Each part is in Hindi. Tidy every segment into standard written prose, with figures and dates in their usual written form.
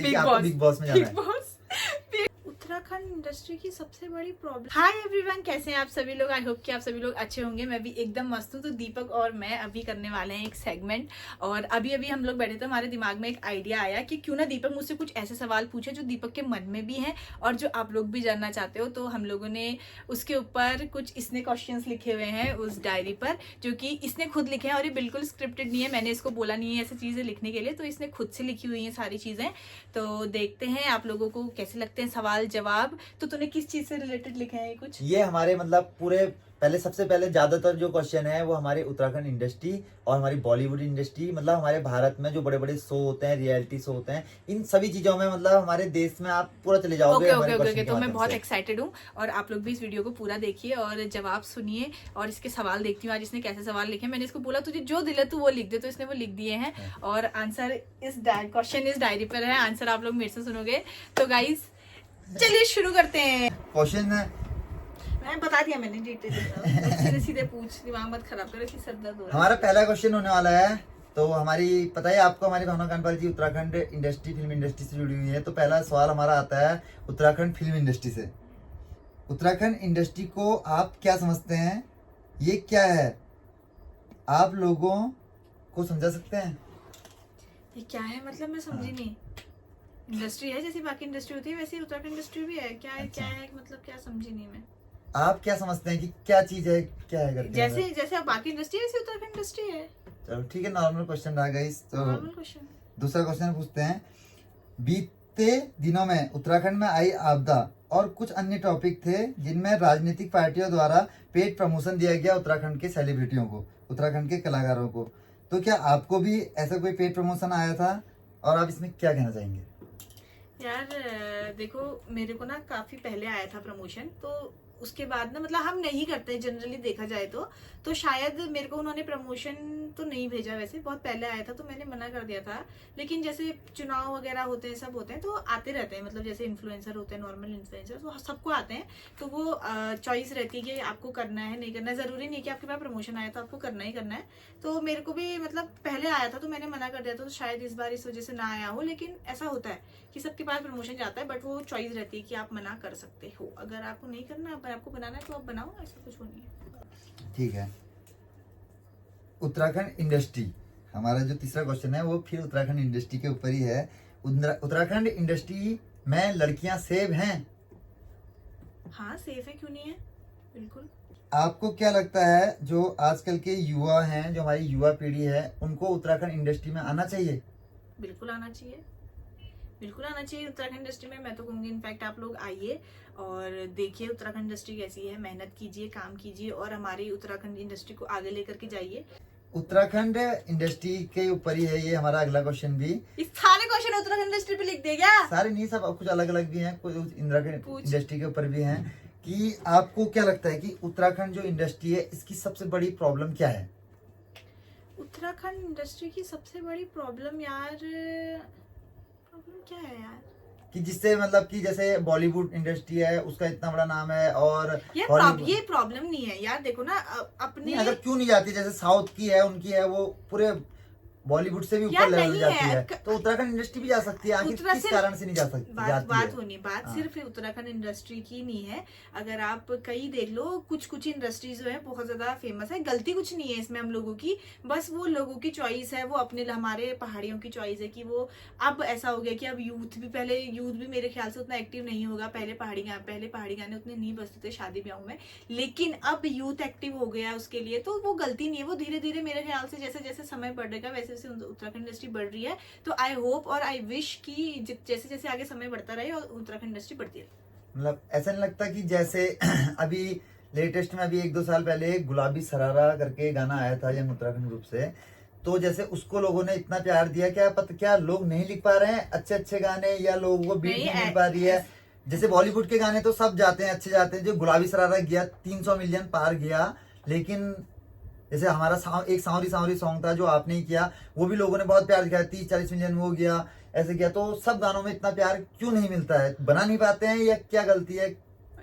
बिग बॉस में जाना है। उत्तराखंड इंडस्ट्री की सबसे बड़ी प्रॉब्लम। हाय एवरीवन, कैसे हैं आप सभी लोग। आई होप कि आप सभी लोग अच्छे होंगे। मैं भी एकदम मस्त हूँ। तो दीपक और मैं अभी करने वाले हैं एक सेगमेंट, और अभी हम लोग बैठे थे, हमारे दिमाग में एक आइडिया आया कि क्यों ना दीपक मुझसे कुछ ऐसे सवाल पूछे जो दीपक के मन में भी हैं और जो आप लोग भी जानना चाहते हो। तो हम लोगों ने उसके ऊपर कुछ इसने क्वेश्चंस लिखे हुए हैं उस डायरी पर, जो कि इसने खुद लिखे हैं और ये बिल्कुल स्क्रिप्टेड नहीं है। मैंने इसको बोला नहीं है ऐसी चीजें लिखने के लिए, तो इसने खुद से लिखी हुई है सारी चीजें। तो देखते हैं आप लोगों को कैसे लगते हैं सवाल जवाब। तो तूने किस चीज से रिलेटेड लिखे हैं कुछ? ये हमारे मतलब पूरे सबसे पहले ज्यादातर जो क्वेश्चन है वो हमारी उत्तराखंड इंडस्ट्री और हमारी बॉलीवुड इंडस्ट्री, मतलब हमारे भारत में जो बड़े बड़े शो होते हैं, रियलिटी शो होते हैं, इन सभी चीजों में मतलब हमारे देश में आप पूरा चले जाओगे। ओके। तो मैं बहुत एक्साइटेड हूँ और आप लोग भी इस वीडियो को पूरा देखिए और जवाब सुनिए और इसके सवाल देखती हूँ आज इसने कैसे सवाल लिखे। मैंने इसको बोला तुझे जो दिल है तू वो लिख दे, तो इसने वो लिख दिए हैं और आंसर क्वेश्चन इस डायरी पर है। आंसर आप लोग मेरे से सुनोगे। तो गाइस चलिए शुरू करते हैं। क्वेश्चन मैं बता दिया मैंने डिटेल, सीधे सीधे पूछ, दिमाग मत खराब करो कि सर दर्द हो रहा है। हमारा पहला क्वेश्चन होने वाला है। तो हमारी पता है आपको, हमारी भावना कांडपाल जी उत्तराखंड इंडस्ट्री फिल्म इंडस्ट्री से जुड़ी हुई है। तो पहला सवाल हमारा आता है उत्तराखंड फिल्म इंडस्ट्री से। उत्तराखंड इंडस्ट्री को आप क्या समझते हैं, ये क्या है, आप लोगों को समझा सकते हैं? ये क्या है मतलब मैं समझी नहीं। इंडस्ट्री है जैसे बाकी इंडस्ट्री होती है वैसे उत्तराखंड इंडस्ट्री भी है। क्या है अच्छा। क्या है मतलब क्या समझी नहीं मैं। आप क्या समझते हैं कि क्या चीज है, क्या है करके? जैसे जैसे अब बाकी इंडस्ट्री है वैसे उत्तराखंड इंडस्ट्री है। चलो ठीक है, नॉर्मल क्वेश्चन रहा गाइस। तो नॉर्मल क्वेश्चन। दूसरा क्वेश्चन पूछते हैं। बीते दिनों में उत्तराखंड में आई आपदा और कुछ अन्य टॉपिक थे जिनमें राजनीतिक पार्टियों द्वारा पेड प्रमोशन दिया गया उत्तराखंड के सेलिब्रिटियों को, उत्तराखंड के कलाकारों को। तो क्या आपको भी ऐसा कोई पेड प्रमोशन आया था और आप इसमें क्या कहना चाहेंगे? यार देखो, मेरे को ना काफी पहले आया था प्रमोशन, तो उसके बाद ना मतलब हम नहीं करते जनरली देखा जाए तो शायद मेरे को उन्होंने प्रमोशन तो नहीं भेजा। वैसे बहुत पहले आया था तो मैंने मना कर दिया था। लेकिन जैसे चुनाव वगैरह होते हैं, सब होते हैं तो आते रहते हैं। मतलब जैसे इन्फ्लुएंसर होते हैं, नॉर्मल इन्फ्लुएंसर, तो सबको आते हैं। तो वो चॉइस रहती है कि आपको करना है नहीं करना है। जरूरी नहीं कि आपके पास प्रमोशन आया तो आपको करना ही करना है। तो मेरे को भी मतलब पहले आया था तो मैंने मना कर दिया था। तो शायद इस बार इस वजह से ना आया हो। लेकिन ऐसा होता है कि सबके पास प्रमोशन जाता है, बट वो चॉइस रहती है कि आप मना कर सकते हो। अगर आपको नहीं करना, अगर आपको बनाना है तो आप बनाओ, ऐसा कुछ वो नहीं है। ठीक है। उत्तराखंड इंडस्ट्री, हमारा जो तीसरा क्वेश्चन है वो फिर उत्तराखंड इंडस्ट्री के ऊपर ही है। उत्तराखंड इंडस्ट्री में लड़कियां सेफ हैं? हाँ सेफ है, क्यों नहीं है, बिल्कुल। आपको क्या लगता है जो आजकल के युवा हैं, जो हमारी युवा पीढ़ी है, उनको उत्तराखंड इंडस्ट्री में आना चाहिए? बिल्कुल आना चाहिए, बिल्कुल आना चाहिए उत्तराखंड इंडस्ट्री में। मैं तो कहूँगी इनफैक्ट आप लोग आइए और देखिए उत्तराखंड इंडस्ट्री कैसी है। मेहनत कीजिए, काम कीजिए और हमारी उत्तराखंड इंडस्ट्री को आगे लेकर के जाइए। उत्तराखंड इंडस्ट्री के ऊपर ही है ये हमारा अगला क्वेश्चन भी। इस सारे क्वेश्चन उत्तराखंड इंडस्ट्री पे लिख दे क्या? सारे नहीं, सब कुछ अलग अलग भी हैं, कुछ उत्तराखंड इंडस्ट्री के ऊपर भी हैं। कि आपको क्या लगता है कि उत्तराखंड जो इंडस्ट्री है इसकी सबसे बड़ी प्रॉब्लम क्या है? उत्तराखंड इंडस्ट्री की सबसे बड़ी प्रॉब्लम यार, प्रॉब्लम क्या है यार? कि जिससे मतलब कि जैसे बॉलीवुड इंडस्ट्री है उसका इतना बड़ा नाम है और ये प्रॉब्लम नहीं है यार। देखो ना अपने अगर क्यों नहीं जाती, जैसे साउथ की है उनकी है वो पूरे बॉलीवुड से भी ऊपर लेवल जाती है, तो उत्तराखंड इंडस्ट्री भी जा सकती है। आखिर किस कारण से नहीं जा सकती? बात सिर्फ उत्तराखंड इंडस्ट्री की नहीं है। अगर आप कई देख लो, कुछ इंडस्ट्रीज जो है बहुत ज्यादा फेमस है। गलती कुछ नहीं है इसमें हम लोगों की, बस वो लोगों की चॉइस है। वो अपने हमारे पहाड़ियों की चॉइस है कि वो अब ऐसा हो गया कि अब यूथ भी, पहले यूथ भी मेरे ख्याल से उतना एक्टिव नहीं होगा। पहले पहाड़ी गाने उतने नहीं बजते थे शादी ब्याह में, लेकिन अब यूथ एक्टिव हो गया उसके लिए। तो वो गलती नहीं है, वो धीरे धीरे मेरे ख्याल से जैसे जैसे समय बढ़ेगा वैसे वैसे उत्तराखंड इंडस्ट्री बढ़ रही है। तो आई होप और आई विश कि जैसे जैसे आगे समय बढ़ता रहे और उत्तराखंड इंडस्ट्री बढ़ती रहे। मतलब ऐसा नहीं लगता कि जैसे अभी लेटेस्ट में अभी 1-2 साल पहले गुलाबी सरारा करके गाना आया था यंग उत्तराखंड ग्रुप से, तो जैसे उसको लोगों ने इतना प्यार दिया, क्या पता क्या लोग नहीं लिख पा रहे हैं अच्छे अच्छे गाने, या लोगों को बीट नहीं मिल पा रही है। जैसे बॉलीवुड के गाने तो सब जाते हैं, अच्छे जाते हैं। जो गुलाबी सरारा गया 300 मिलियन पार गया, लेकिन जैसे हमारा एक सांवरी सांवरी सॉन्ग था जो आपने ही किया, वो भी लोगों ने बहुत प्यार दिया, 30-40 मिलियन हो गया, ऐसे किया। तो सब गानों में इतना प्यार क्यों नहीं मिलता है? बना नहीं पाते हैं या क्या गलती है?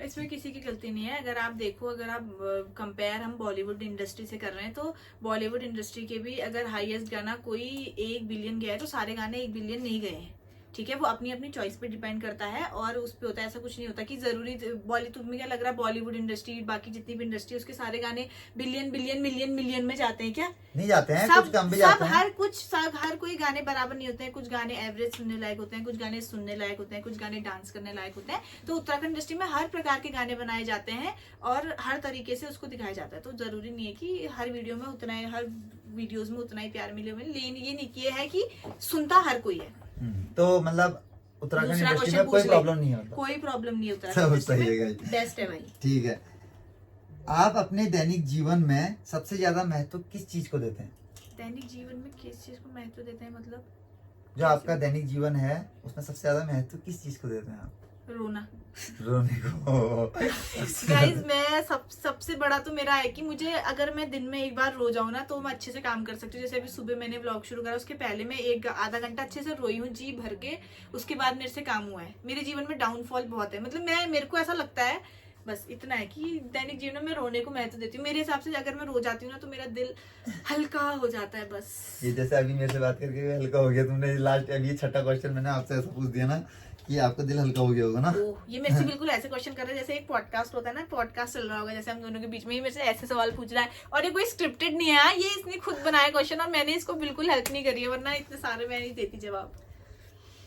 इसमें किसी की गलती नहीं है। अगर आप देखो, अगर आप कंपेयर हम बॉलीवुड इंडस्ट्री से कर रहे हैं तो बॉलीवुड इंडस्ट्री के भी अगर हाईएस्ट गाना कोई 1 बिलियन गया है तो सारे गाने 1 बिलियन नहीं गए हैं। ठीक है, वो अपनी अपनी चॉइस पे डिपेंड करता है और उस पे होता है। ऐसा कुछ नहीं होता कि जरूरी बॉलीवुड, तुम्हें क्या लग रहा है बॉलीवुड इंडस्ट्री बाकी जितनी भी इंडस्ट्री उसके सारे गाने बिलियन बिलियन मिलियन मिलियन में जाते हैं क्या? नहीं जाते हैं, सब कुछ कम भी सब जाते हैं। हर कोई गाने बराबर नहीं होते हैं। कुछ गाने एवरेज सुनने लायक होते हैं, कुछ गाने सुनने लायक होते हैं, कुछ गाने डांस करने लायक होते हैं। तो उत्तराखंड इंडस्ट्री में हर प्रकार के गाने बनाए जाते हैं और हर तरीके से उसको दिखाया जाता है। तो जरूरी नहीं है कि हर वीडियो में उतना ही, हर वीडियोस में उतना ही प्यार मिले हुए, लेकिन ये नहीं किया है कि सुनता हर कोई है। तो मतलब उत्तराखंड दूसरा इंडस्ट्री क्वेश्चन में कोई पूछ ले। प्रॉब्लम नहीं होता। कोई प्रॉब्लम नहीं होता सब सही है गाइस। बेस्ट है भाई। ठीक है, आप अपने दैनिक जीवन में सबसे ज्यादा महत्व किस चीज को देते हैं? दैनिक जीवन में किस चीज को महत्व देते हैं मतलब? जो आपका दैनिक जीवन है उसमें सबसे ज्यादा महत्व किस चीज को देते हैं आप? रोना। रोने को। गाइज मैं सबसे बड़ा तो मेरा है कि मुझे अगर मैं दिन में एक बार रो जाऊं ना तो मैं अच्छे से काम कर सकती हूँ। जैसे अभी सुबह मैंने व्लॉग शुरू करा, उसके पहले मैं एक आधा घंटा अच्छे से रोई हूँ जी भर के, उसके बाद मेरे से काम हुआ है। मेरे जीवन में डाउनफॉल बहुत है, मतलब मेरे को ऐसा लगता है बस इतना है कि दैनिक जीवन में मैं रोने को महत्व देती हूँ। मेरे हिसाब से अगर मैं रो जाती हूँ ना तो मेरा दिल हल्का हो जाता है बस। ये जैसे अभी मेरे से बात करके हल्का हो गया तुमने, लास्ट अभी ये छठा क्वेश्चन मैंने आपसे ऐसा पूछ दिया ना कि आपका दिल हल्का हो गया होगा ना। ओह, ये मेरे से बिल्कुल ऐसे क्वेश्चन कर रहे हैं जैसे एक पॉडकास्ट होता है ना, पॉडकास्ट चल रहा होगा जैसे हम दोनों के बीच में, ही मेरे से ऐसे सवाल पूछ रहा है और ये कोई स्क्रिप्टेड नहीं है, ये इसने खुद बनाया क्वेश्चन और मैंने इसको बिल्कुल हेल्प नहीं करी है, वरना इतने सारे मैं नहीं देती जवाब।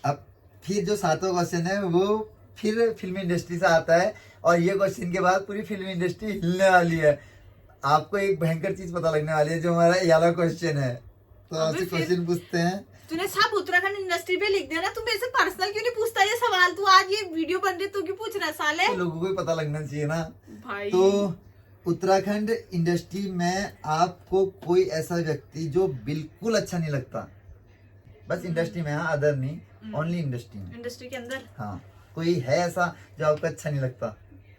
अब फिर जो सातवां क्वेश्चन है वो फिर फिल्म इंडस्ट्री से आता है और ये क्वेश्चन के बाद पूरी फिल्म इंडस्ट्री हिलने वाली है। आपको एक भयंकर चीज पता लगने वाली है जो हमारा ये वाला क्वेश्चन है। तो अबे आपसे फिर- क्वेश्चन पूछते हैं। तूने सब उत्तराखंड इंडस्ट्री पे लिख दिया ना, तू मेरे से पर्सनल क्यों नहीं पूछता ये सवाल? तू आज ये वीडियो बन रही है, तू क्यों पूछ रहा है साले? तो लोगों को ही पता लगना चाहिए ना। भाई तो उत्तराखंड इंडस्ट्री में आपको कोई ऐसा व्यक्ति जो बिल्कुल अच्छा नहीं लगता, बस इंडस्ट्री में, हाँ अदर नहीं, ओनली इंडस्ट्री में, इंडस्ट्री के अंदर हाँ कोई है ऐसा जो आपको अच्छा नहीं लगता?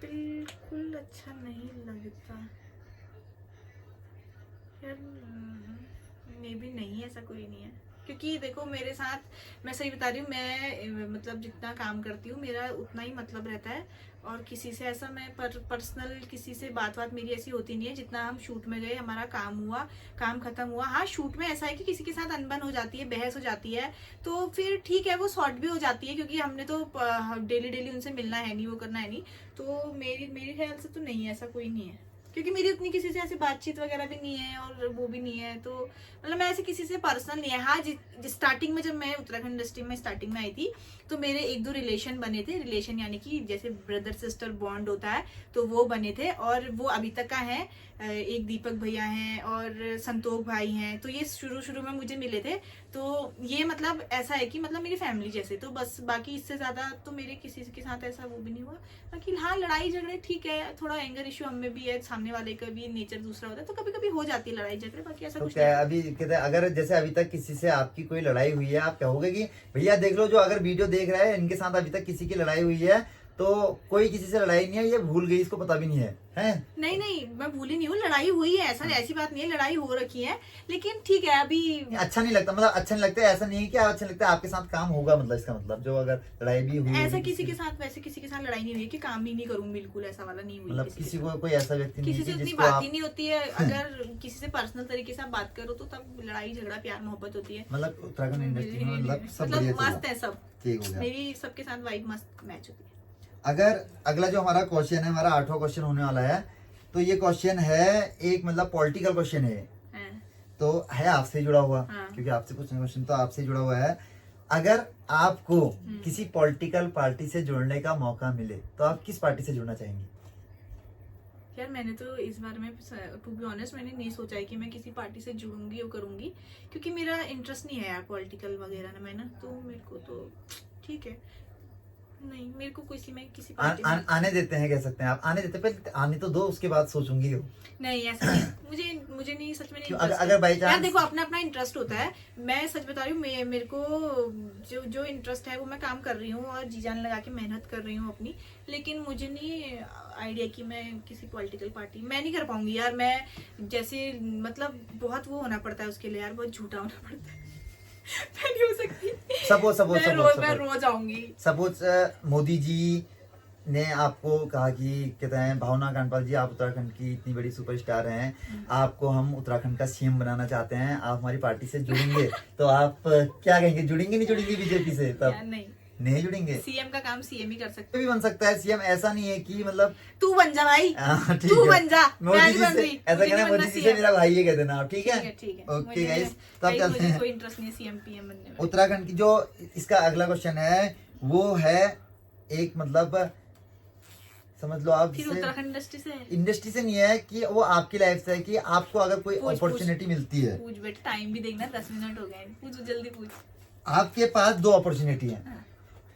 बिल्कुल अच्छा नहीं लगता यार, मे भी नहीं, ऐसा कोई नहीं है। क्योंकि देखो मेरे साथ, मैं सही बता रही हूँ, मैं मतलब जितना काम करती हूँ मेरा उतना ही मतलब रहता है और किसी से ऐसा मैं पर्सनल किसी से बात मेरी ऐसी होती नहीं है। जितना हम शूट में गए, हमारा काम हुआ, काम खत्म हुआ। हाँ शूट में ऐसा है कि किसी के साथ अनबन हो जाती है, बहस हो जाती है, तो फिर ठीक है वो सॉर्ट भी हो जाती है क्योंकि हमने तो डेली उनसे मिलना है नहीं, वो करना है नहीं। तो मेरे ख्याल से तो नहीं है, ऐसा कोई नहीं है क्योंकि मेरी उतनी किसी से ऐसी बातचीत वगैरह भी नहीं है और वो भी नहीं है। तो मतलब मैं ऐसे किसी से पर्सनल नहीं है। हाँ स्टार्टिंग में जब मैं उत्तराखंड इंडस्ट्री में स्टार्टिंग में आई थी तो मेरे एक दो रिलेशन बने थे, रिलेशन यानी कि जैसे ब्रदर सिस्टर बॉन्ड होता है, तो वो बने थे और वो अभी तक का है। एक दीपक भैया हैं और संतोष भाई हैं, तो ये शुरू में मुझे मिले थे। तो ये मतलब ऐसा है कि मतलब मेरी फैमिली जैसे, तो बस बाकी इससे ज्यादा तो मेरे किसी के साथ ऐसा वो भी नहीं हुआ। बाकी हाँ लड़ाई झगड़े ठीक है, थोड़ा एंगर इश्यू हमें भी है, सामने वाले का भी नेचर दूसरा होता है, तो कभी कभी हो जाती है लड़ाई झगड़े, बाकी ऐसा तो कुछ क्या नहीं। अभी कहते हैं अगर जैसे अभी तक किसी से आपकी कोई लड़ाई हुई है, आप कहोगे कि भैया देख लो जो अगर वीडियो देख रहा है इनके साथ अभी तक किसी की लड़ाई हुई है, तो कोई किसी से लड़ाई नहीं है, ये भूल गई, इसको पता भी नहीं है, हैं? नहीं मैं भूली नहीं हूँ, लड़ाई हुई है, ऐसी बात नहीं है, लड़ाई हो रखी है, लेकिन ठीक है अभी अच्छा नहीं लगता, मतलब अच्छा नहीं लगता है, ऐसा नहीं है कि अच्छा नहीं लगता है, आपके साथ काम होगा, मतलब इसका मतलब जो अगर लड़ाई भी हुई ऐसा होगी किसी के साथ, वैसे किसी के साथ लड़ाई नहीं हुई कि काम ही नहीं करूँ, बिल्कुल ऐसा वाला नहीं हुई। मतलब किसी को कोई ऐसा व्यक्ति नहीं किसी है से कि उतनी जिसको बात आप ही नहीं होती है। अगर किसी से पर्सनल तरीके से आप बात करो तो तब लड़ाई झगड़ा प्यार मोहब्बत होती है। मतलब उत्तराखंड इंडस्ट्री में मतलब सब बढ़िया मतलब चल मस्त रहा है सब, ठीक हो गया। मेरी सबके साथ वाइब मस्त मैच होती है। अगर अगला जो हमारा क्वेश्चन है, हमारा 8वां क्वेश्चन होने वाला है, तो ये क्वेश्चन है एक मतलब पॉलिटिकल क्वेश्चन है, तो है आपसे जुड़ा हुआ, हाँ। क्योंकि आपसे पूछना क्वेश्चन तो आपसे जुड़ा हुआ है। अगर आपको किसी पॉलिटिकल पार्टी से जुड़ने का मौका मिले तो आप किस पार्टी से जुड़ना चाहेंगी? यार मैंने तो इस बार में टू बी ऑनेस्ट मैंने नहीं सोचा है कि मैं किसी पार्टी से जुड़ूंगी और करूंगी, क्योंकि मेरा इंटरेस्ट नहीं है यार पॉलिटिकल वगैरह में ना, तो मेरे को तो ठीक है, नहीं मेरे को किसी पार्टी में आने देते हैं, कह सकते हैं आप आने देते हैं, पहले आने तो दो, उसके बाद सोचूंगी। नहीं ऐसा नहीं, मुझे नहीं, सच में नहीं क्यों? interest अगर है। by chance- यार देखो अपना अपना इंटरेस्ट होता है, मैं सच बता रही हूँ, मेरे को जो इंटरेस्ट है वो मैं काम कर रही हूँ और जी जान लगा के मेहनत कर रही हूँ अपनी, लेकिन मुझे नहीं आइडिया कि मैं किसी पॉलिटिकल पार्टी मैं नहीं कर पाऊंगी यार। मैं जैसे मतलब बहुत वो होना पड़ता है उसके लिए यार, बहुत झूठा होना पड़ता है। मैं नहीं हो सकती। सपोज मैं रोज आऊंगी। सपोज मोदी जी ने आपको कहा कि कहते हैं भावना कांडपाल जी, आप उत्तराखंड की इतनी बड़ी सुपरस्टार हैं, आपको हम उत्तराखंड का सीएम बनाना चाहते हैं, आप हमारी पार्टी से जुड़ेंगे, तो आप क्या कहेंगे, जुड़ेंगे नहीं जुड़ेंगे बीजेपी से? तब यार नहीं, नहीं जुड़ेंगे। सीएम का काम सीएम ही कर सकते। भी बन सकता है सीएम, ऐसा नहीं है कि मतलब तू बन जा भाई, हाँ, ठीक तू है। बन जा, मैं मोदी नहीं जी बन से रही, ऐसा मुझे कहना, नहीं बनना मोदी जी से CM। मेरा भाई ये कह देना आप, ठीक है? ठीक है। ओके मुझे- गाइस, तब भाई, चलते मुझे हैं कोई इंटरेस्ट नहीं है सीएम पीएम बनने में। उत्तराखंड की। जो इसका अगला क्वेश्चन है वो है एक मतलब समझ लो आप, फिर उत्तराखंड इंडस्ट्री से है। इंडस्ट्री से नहीं है कि वो आपकी लाइफ से है कि आपको अगर कोई पूछ, अपॉर्चुनिटी मिलती है, पूछ बेटा, टाइम भी देखना, 10 मिनट हो गए, पूछ जल्दी पूछ। आपके पास दो अपॉर्चुनिटी है। हाँ।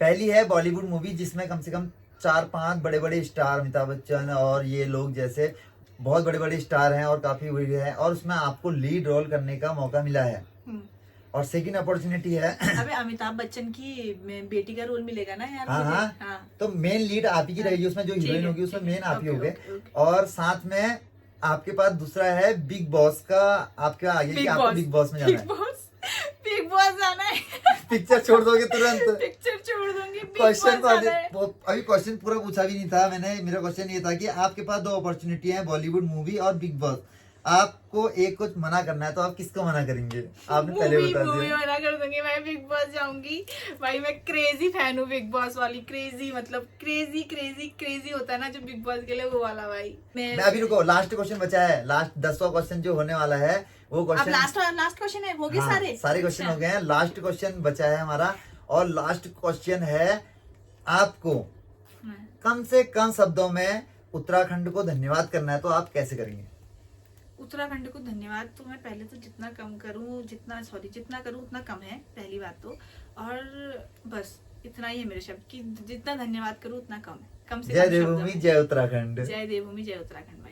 पहली है बॉलीवुड मूवी जिसमें कम से कम 4-5 बड़े बड़े स्टार, अमिताभ बच्चन और ये लोग जैसे बहुत बड़े बड़े स्टार हैं और काफी बड़ी है, और उसमें आपको लीड रोल करने का मौका मिला है। और सेकंड अपॉर्चुनिटी है अबे अमिताभ बच्चन की बेटी का रोल मिलेगा ना यार हाँ मुझे। हाँ, हाँ। तो मेन लीड आप ही की रहेगी उसमें, जो ठीक हीरोइन है, होगी उसमें ठीक है। मेन आप ही ओके, होगे। Okay, okay. और साथ में आपके पास दूसरा है बिग बॉस का, आपके आगे कि बिग आपको बॉस, बिग बॉस में जाना बिग है। बॉस, बिग बॉस जाना है। पिक्चर छोड़ दोगे तुरंत? पिक्चर छोड़ दूंगी, बिग क्वेश्चन बॉस तो जाना है। अभी क्वेश्चन पूरा पूछा भी नहीं था मैंने। मेरा क्वेश्चन ये था कि आपके पास दो अपॉर्चुनिटी है, बॉलीवुड मूवी और बिग बॉस, आपको एक कुछ मना करना है, तो आप किसको मना करेंगे? आपने पहले बता मूवी दिया। मना कर दूंगी, मैं बिग बॉस जाऊंगी भाई। मैं क्रेजी फैन हूँ बिग बॉस वाली, क्रेजी मतलब क्रेजी क्रेजी क्रेजी होता है ना जो बिग बॉस के लिए, वो वाला भाई। मैं अभी रुको, लास्ट क्वेश्चन बचा है, लास्ट 10वां क्वेश्चन जो होने वाला है वो अब क्वेश्चन। लास्ट क्वेश्चन है, हो गए हाँ, सारे सारे क्वेश्चन हो गए हैं, लास्ट क्वेश्चन बचा है हमारा। और लास्ट क्वेश्चन है, आपको हाँ। कम से कम शब्दों में उत्तराखंड को धन्यवाद करना है, तो आप कैसे करेंगे? उत्तराखंड को धन्यवाद तो मैं पहले तो जितना करूं उतना कम है, पहली बात तो। और बस इतना ही है मेरे शब्द कि जितना धन्यवाद करूं उतना कम है, कम से जय कम शब्दों देवभूमि में। जय उत्तराखंड। जय देवभूमि जय उत्तराखंड।